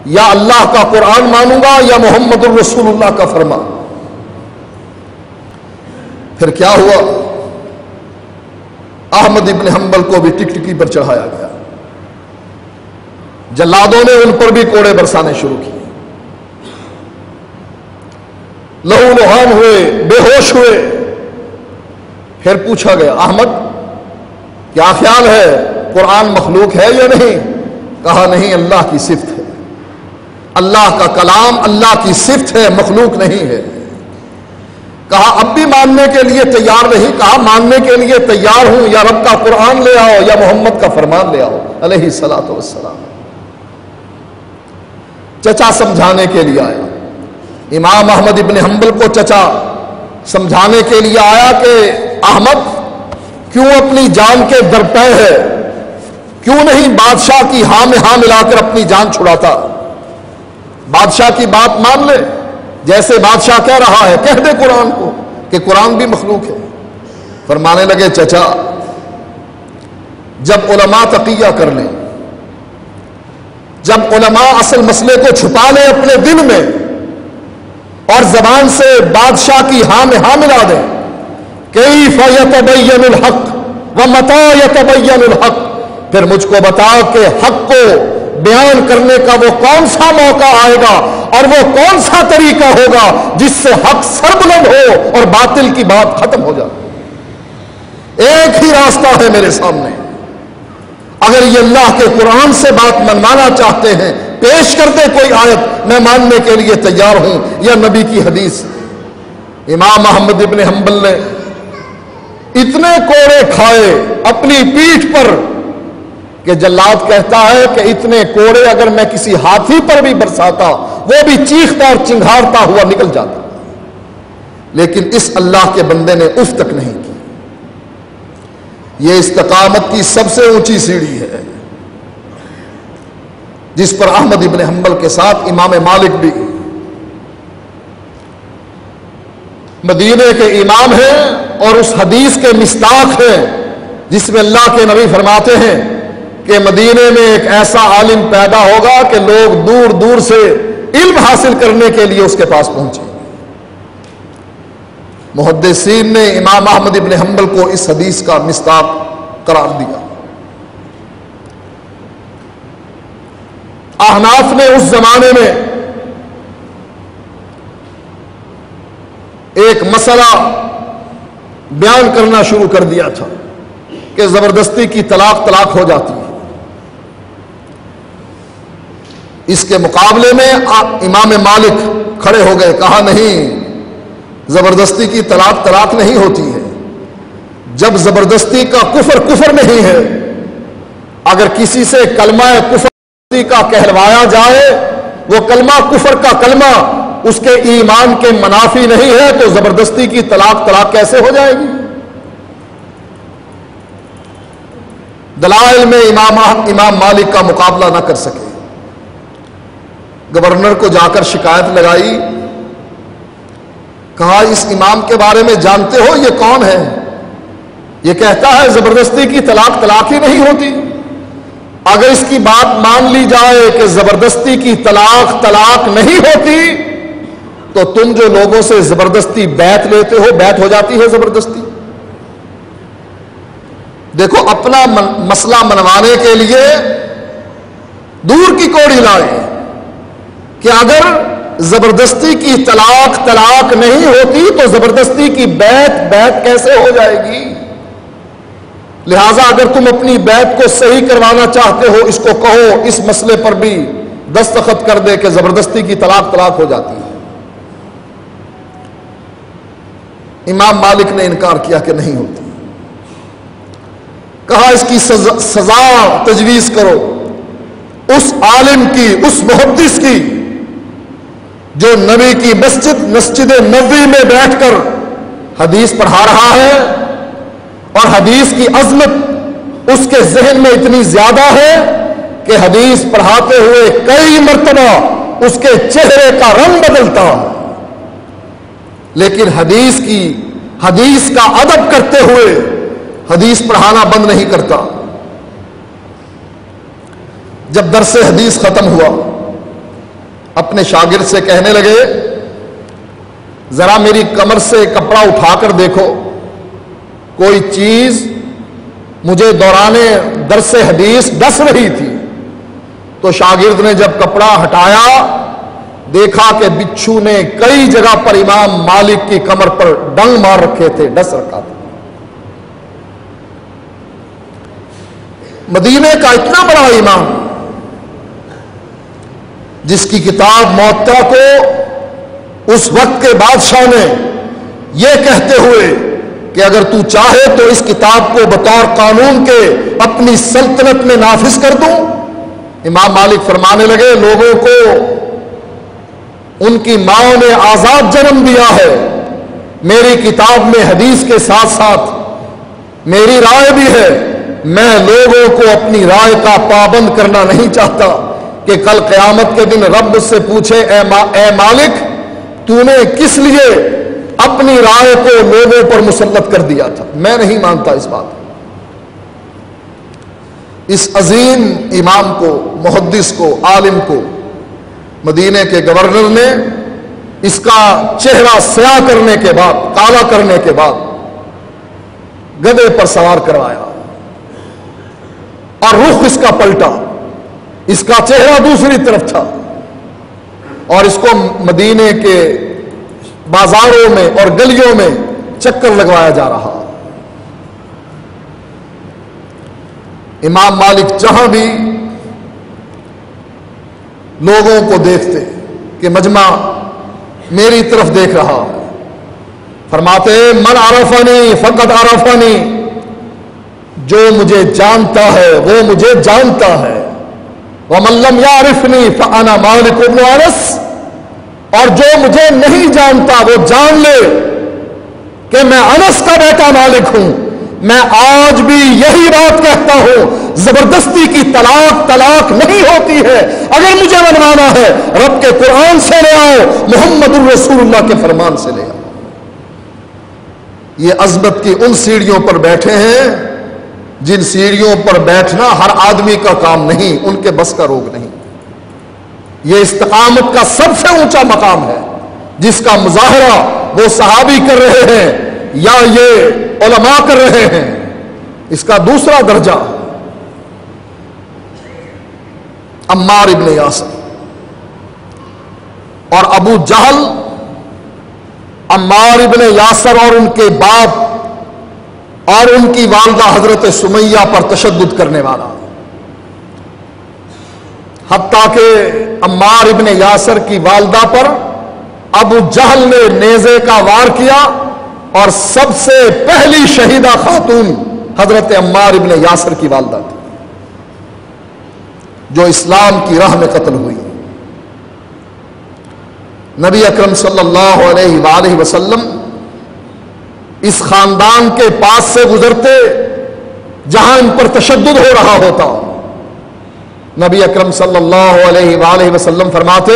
یا اللہ کا قرآن مانوں گا یا محمد الرسول اللہ کا فرمان۔ پھر کیا ہوا؟ احمد ابن حنبل کو بھی ٹکٹکی پر چڑھایا گیا، جلادوں نے ان پر بھی کوڑے برسانے شروع کیے، لہو لہان ہوئے، بے ہوش ہوئے۔ پھر پوچھا گیا احمد کیا خیال ہے، قرآن مخلوق ہے یا نہیں؟ کہا نہیں، اللہ کی صفت ہے، اللہ کا کلام اللہ کی صفت ہے، مخلوق نہیں ہے۔ کہا اب بھی ماننے کے لیے تیار نہیں؟ کہا ماننے کے لیے تیار ہوں، یا رب کا قرآن لے آؤ یا محمد کا فرمان لے آؤ علیہ الصلاۃ والسلام۔ چچا سمجھانے کے لیے آیا، امام احمد ابن حنبل کو چچا سمجھانے کے لیے آیا کہ احمد کیوں اپنی جان کے درپے ہے، کیوں نہیں بادشاہ کی ہاں میں ہاں ملا کر اپنی جان چھڑاتا؟ بادشاہ کی بات مان لے، جیسے بادشاہ کہہ رہا ہے کہہ دے قرآن کو کہ قرآن بھی مخلوق ہے۔ فرمانے لگے چچا جب علماء تقیہ کر لیں، جب علماء اصل مسئلے کو چھپا لیں اپنے دل میں اور زبان سے بادشاہ کی ہاں میں ہاں ملا دیں، کیف یتبین الحق ومتی یتبین الحق، پھر مجھ کو بتا کہ حق کو بیان کرنے کا وہ کون سا موقع آئے گا اور وہ کون سا طریقہ ہوگا جس سے حق سربلند ہو اور باطل کی بات ختم ہو جائے۔ ایک ہی راستہ ہے میرے سامنے، اگر یہ اللہ کے قرآن سے بات منوانا چاہتے ہیں پیش کر دے کوئی آیت، میں ماننے کے لیے تیار ہوں، یا نبی کی حدیث۔ امام احمد ابن حنبل نے اتنے کوڑے کھائے اپنی پیٹھ پر کہ جلاد کہتا ہے کہ اتنے کوڑے اگر میں کسی ہاتھی پر بھی برساتا وہ بھی چیختا اور چنگھاڑتا ہوا نکل جاتا، لیکن اس اللہ کے بندے نے اف تک نہیں کی۔ یہ استقامت کی سب سے اونچی سیڑھی ہے جس پر احمد ابن حنبل کے ساتھ امام مالک بھی مدینے کے امام ہیں اور اس حدیث کے مصداق ہیں جس میں اللہ کے نبی فرماتے ہیں کہ مدینے میں ایک ایسا عالم پیدا ہوگا کہ لوگ دور دور سے علم حاصل کرنے کے لیے اس کے پاس پہنچے۔ محدثین نے امام احمد ابن حنبل کو اس حدیث کا مصداق قرار دیا۔ احناف نے اس زمانے میں ایک مسئلہ بیان کرنا شروع کر دیا تھا کہ زبردستی کی طلاق ہو جاتی ہے۔ اس کے مقابلے میں امام مالک کھڑے ہو گئے، کہا نہیں، زبردستی کی طلاق نہیں ہوتی ہے۔ جب زبردستی کا کفر نہیں ہے، اگر کسی سے کلمہ کفر کا کہلوایا جائے، وہ کلمہ کفر کا کلمہ اس کے ایمان کے منافی نہیں ہے، تو زبردستی کی طلاق کیسے ہو جائے گی؟ دلائل میں امام مالک کا مقابلہ نہ کر سکے، گورنر کو جا کر شکایت لگائی، کہا اس امام کے بارے میں جانتے ہو یہ کون ہے؟ یہ کہتا ہے زبردستی کی طلاق ہی نہیں ہوتی۔ اگر اس کی بات مان لی جائے کہ زبردستی کی طلاق نہیں ہوتی، تو تم جو لوگوں سے زبردستی بیعت لیتے ہو، بیعت ہو جاتی ہے زبردستی۔ دیکھو اپنا مسئلہ منوانے کے لیے دور کی کوڑی لائے کہ اگر زبردستی کی طلاق نہیں ہوتی تو زبردستی کی بیعت کیسے ہو جائے گی؟ لہذا اگر تم اپنی بیعت کو صحیح کروانا چاہتے ہو، اس کو کہو اس مسئلے پر بھی دستخط کر دے کہ زبردستی کی طلاق ہو جاتی ہے۔ امام مالک نے انکار کیا کہ نہیں ہوتی، کہا اس کی سزا تجویز کرو اس عالم کی، اس محدث کی جو نبی کی مسجد نبوی میں بیٹھ کر حدیث پڑھا رہا ہے اور حدیث کی عظمت اس کے ذہن میں اتنی زیادہ ہے کہ حدیث پڑھاتے ہوئے کئی مرتبہ اس کے چہرے کا رنگ بدلتا، لیکن حدیث کا ادب کرتے ہوئے حدیث پڑھانا بند نہیں کرتا۔ جب درس حدیث ختم ہوا، اپنے شاگرد سے کہنے لگے ذرا میری کمر سے کپڑا اٹھا کر دیکھو، کوئی چیز مجھے دوران درس حدیث ڈس رہی تھی۔ تو شاگرد نے جب کپڑا ہٹایا دیکھا کہ بچھو نے کئی جگہ پر امام مالک کی کمر پر ڈنگ مار رکھے تھے، ڈس رکھا تھا۔ مدینے کا اتنا بڑا امام جس کی کتاب موطا کو اس وقت کے بادشاہ نے یہ کہتے ہوئے کہ اگر تو چاہے تو اس کتاب کو بطور قانون کے اپنی سلطنت میں نافذ کر دوں، امام مالک فرمانے لگے لوگوں کو ان کی ماں نے آزاد جنم دیا ہے، میری کتاب میں حدیث کے ساتھ ساتھ میری رائے بھی ہے، میں لوگوں کو اپنی رائے کا پابند کرنا نہیں چاہتا کہ کل قیامت کے دن رب سے پوچھے اے مالک تو نے کس لیے اپنی رائے کو لوگوں پر مسلط کر دیا تھا۔ میں نہیں مانتا اس بات کو۔ اس عظیم امام کو، محدث کو، عالم کو مدینے کے گورنر نے اس کا چہرہ سیاہ کرنے کے بعد، کالا کرنے کے بعد گدھے پر سوار کروایا اور رخ اس کا پلٹا، اس کا چہرہ دوسری طرف تھا اور اس کو مدینے کے بازاروں میں اور گلیوں میں چکر لگوایا جا رہا۔ امام مالک جہاں بھی لوگوں کو دیکھتے کہ مجمع میری طرف دیکھ رہا، فرماتے من عرفنی فقد عرفنی، جو مجھے جانتا ہے وہ مجھے جانتا ہے، ومن لم يعرفنی فانا مالک بن انس، اور جو مجھے نہیں جانتا وہ جان لے کہ میں انس کا بیٹا مالک ہوں۔ میں آج بھی یہی بات کہتا ہوں، زبردستی کی طلاق نہیں ہوتی ہے، اگر مجھے منوانا ہے رب کے قرآن سے لے آؤ، محمد الرسول اللہ کے فرمان سے لے آؤ۔ یہ عظمت کی ان سیڑھیوں پر بیٹھے ہیں جن سیڑھیوں پر بیٹھنا ہر آدمی کا کام نہیں، ان کے بس کا روگ نہیں۔ یہ استقامت کا سب سے اونچا مقام ہے جس کا مظاہرہ وہ صحابی کر رہے ہیں یا یہ علماء کر رہے ہیں۔ اس کا دوسرا درجہ عمار ابن یاسر اور ابو جہل، عمار ابن یاسر اور ان کے باپ اور ان کی والدہ حضرت سمیہ پر تشدد کرنے والا، حتیٰ کہ عمار ابن یاسر کی والدہ پر ابو جہل نے نیزے کا وار کیا اور سب سے پہلی شہیدہ خاتون حضرت عمار ابن یاسر کی والدہ تھی جو اسلام کی راہ میں قتل ہوئی۔ نبی اکرم صلی اللہ علیہ وآلہ وسلم اس خاندان کے پاس سے گزرتے جہاں ان پر تشدد ہو رہا ہوتا، نبی اکرم صلی اللہ علیہ وآلہ وسلم فرماتے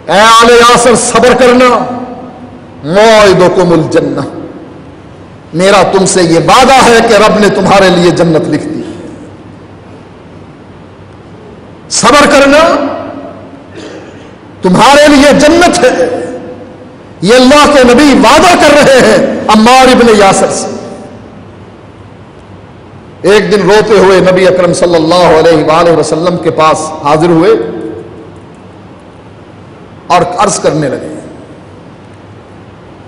اے آل یاسر صبر کرنا، موعدکم الجنہ، میرا تم سے یہ وعدہ ہے کہ رب نے تمہارے لیے جنت لکھ دی۔ صبر کرنا، تمہارے لیے جنت ہے، یہ اللہ کے نبی وعدہ کر رہے ہیں عمار ابن یاسر سے۔ ایک دن روتے ہوئے نبی اکرم صلی اللہ علیہ وآلہ وسلم کے پاس حاضر ہوئے اور عرض کرنے لگے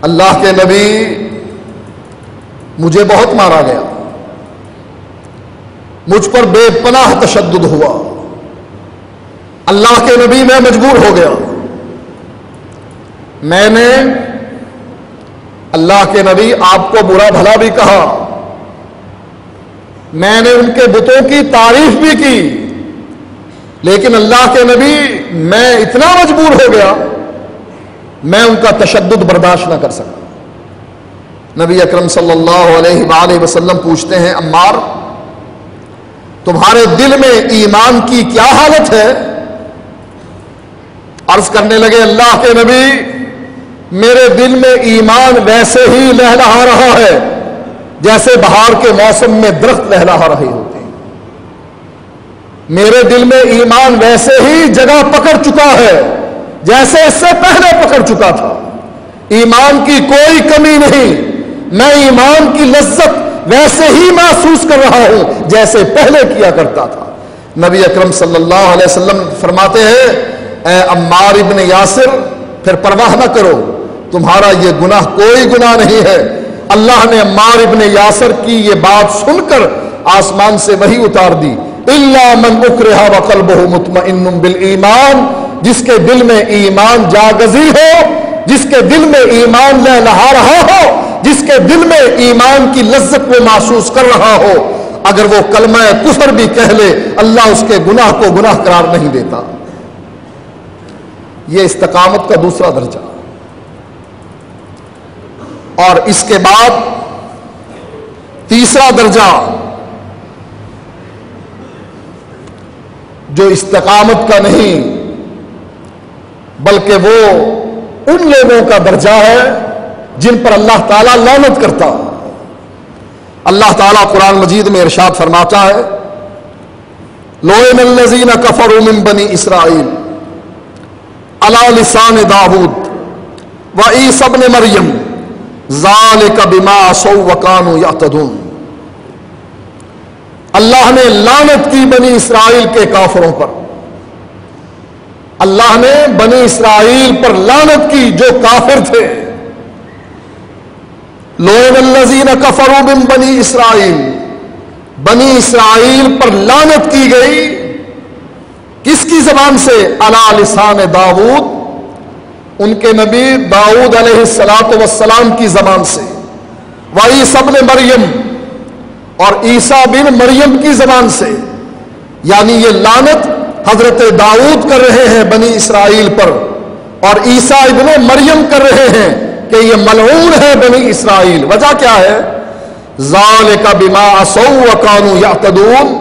اللہ کے نبی مجھے بہت مارا گیا، مجھ پر بے پناہ تشدد ہوا، اللہ کے نبی میں مجبور ہو گیا، میں نے اللہ کے نبی آپ کو برا بھلا بھی کہا، میں نے ان کے بتوں کی تعریف بھی کی، لیکن اللہ کے نبی میں اتنا مجبور ہو گیا میں ان کا تشدد برداشت نہ کر سکا۔ نبی اکرم صلی اللہ علیہ وآلہ وسلم پوچھتے ہیں عمار تمہارے دل میں ایمان کی کیا حالت ہے؟ عرض کرنے لگے اللہ کے نبی میرے دل میں ایمان ویسے ہی لہلہا رہا ہے جیسے بہار کے موسم میں درخت لہلہا رہے ہوتے ہیں۔ میرے دل میں ایمان ویسے ہی جگہ پکڑ چکا ہے جیسے اس سے پہلے پکڑ چکا تھا، ایمان کی کوئی کمی نہیں، میں ایمان کی لذت ویسے ہی محسوس کر رہا ہوں جیسے پہلے کیا کرتا تھا۔ نبی اکرم صلی اللہ علیہ وسلم فرماتے ہیں، اے عمار ابن یاسر، پھر پرواہ نہ کرو، تمہارا یہ گناہ کوئی گناہ نہیں ہے۔ اللہ نے عمار ابن یاسر کی یہ بات سن کر آسمان سے وحی اتار دی، الا من اکرہ وقلبہ مطمئن بالایمان، جس کے دل میں ایمان جاگزی ہو، جس کے دل میں ایمان لہلہا رہا ہو، جس کے دل میں ایمان کی لذت وہ محسوس کر رہا ہو، اگر وہ کلمہ کفر بھی کہہ لے اللہ اس کے گناہ کو گناہ قرار نہیں دیتا۔ یہ استقامت کا دوسرا درجہ، اور اس کے بعد تیسرا درجہ جو استقامت کا نہیں بلکہ وہ ان لوگوں کا درجہ ہے جن پر اللہ تعالیٰ لعنت کرتا۔ اللہ تعالیٰ قرآن مجید میں ارشاد فرماتا ہے، لعن الذین کفروا من بنی اسرائیل علی لسان داؤد وعیسی ابن مریم ذالک بما عصوا وکانوا یعتدون۔ اللہ نے لعنت کی بنی اسرائیل کے کافروں پر، اللہ نے بنی اسرائیل پر لعنت کی جو کافر تھے۔ لعن الذین کفروا من بنی اسرائیل، بنی اسرائیل پر لعنت کی گئی، کس کی زبان سے؟ علی لسان داؤد، ان کے نبی داؤد علیہ السلام کی زبان سے، وعیسی ابن مریم، اور عیسیٰ بن مریم کی زبان سے، یعنی یہ لعنت حضرت داؤد کر رہے ہیں بنی اسرائیل پر، اور عیسیٰ ابن مریم کر رہے ہیں کہ یہ ملعون ہے بنی اسرائیل۔ وجہ کیا ہے؟ ذالک بما عصوا وکانوا یعتدون،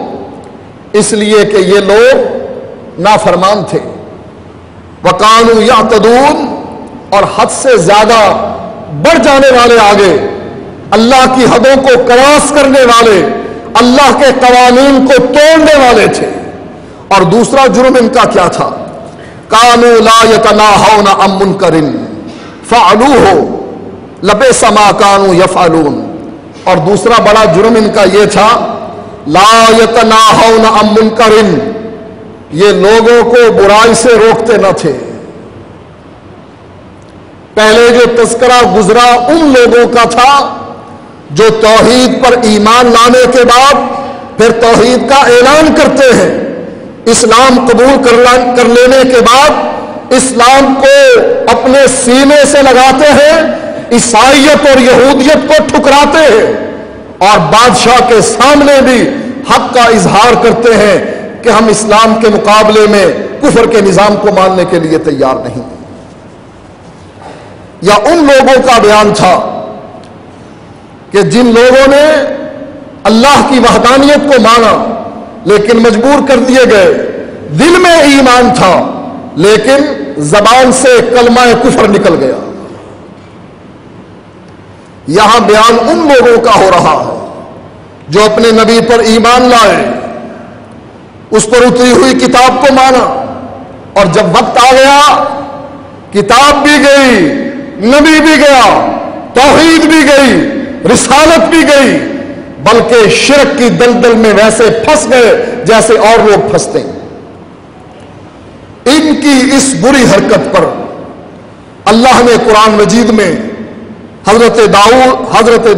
اس لیے کہ یہ لوگ نافرمان تھے، وکانوا یعتدون، اور حد سے زیادہ بڑھ جانے والے، آگے اللہ کی حدوں کو کراس کرنے والے، اللہ کے قوانین کو توڑنے والے تھے۔ اور دوسرا جرم ان کا کیا تھا؟ کانوا لا یتناہون عن منکر فعلوہ لبئس ما کانوا یفعلون، اور دوسرا بڑا جرم ان کا یہ تھا، لا یتناہون عن منکر، یہ لوگوں کو برائی سے روکتے نہ تھے۔ پہلے جو تذکرہ گزرا ان لوگوں کا تھا جو توحید پر ایمان لانے کے بعد پھر توحید کا اعلان کرتے ہیں، اسلام قبول کر لینے کے بعد اسلام کو اپنے سینے سے لگاتے ہیں، عیسائیت اور یہودیت کو ٹھکراتے ہیں، اور بادشاہ کے سامنے بھی حق کا اظہار کرتے ہیں کہ ہم اسلام کے مقابلے میں کفر کے نظام کو ماننے کے لیے تیار نہیں۔ یا ان لوگوں کا بیان تھا کہ جن لوگوں نے اللہ کی وحدانیت کو مانا لیکن مجبور کر دیے گئے، دل میں ایمان تھا لیکن زبان سے کلمہ کفر نکل گیا۔ یہاں بیان ان لوگوں کا ہو رہا ہے جو اپنے نبی پر ایمان لائے، اس پر اتری ہوئی کتاب کو مانا، اور جب وقت آ گیا کتاب بھی گئی، نبی بھی گیا، توحید بھی گئی، رسالت بھی گئی، بلکہ شرک کی دلدل میں ویسے پھنس گئے جیسے اور لوگ پھنستے ہیں۔ ان کی اس بری حرکت پر اللہ نے قرآن مجید میں حضرت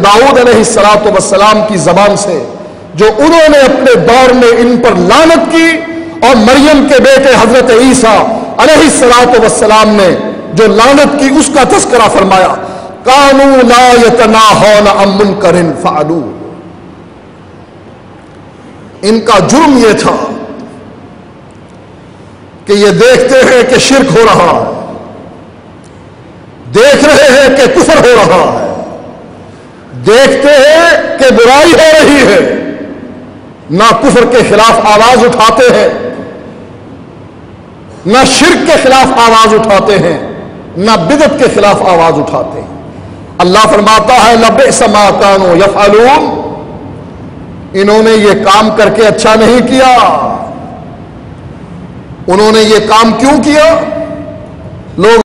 داؤد علیہ السلام کی زبان سے جو انہوں نے اپنے دور میں ان پر لعنت کی، اور مریم کے بیٹے حضرت عیسیٰ علیہ السلام نے جو لعنت کی، اس کا تذکرہ فرمایا، کانوا لا یتناہون عن منکر فعلوہ۔ ان کا جرم یہ تھا کہ یہ دیکھتے ہیں کہ شرک ہو رہا ہے، دیکھ رہے ہیں کہ کفر ہو رہا ہے، دیکھتے ہیں کہ برائی ہو رہی ہے، نہ کفر کے خلاف آواز اٹھاتے ہیں، نہ شرک کے خلاف آواز اٹھاتے ہیں، نہ بدعت کے خلاف آواز اٹھاتے ہیں۔ اللہ فرماتا ہے لبئس ما کانوا یفعلون، انہوں نے یہ کام کر کے اچھا نہیں کیا، انہوں نے یہ کام کیوں کیا؟ لوگ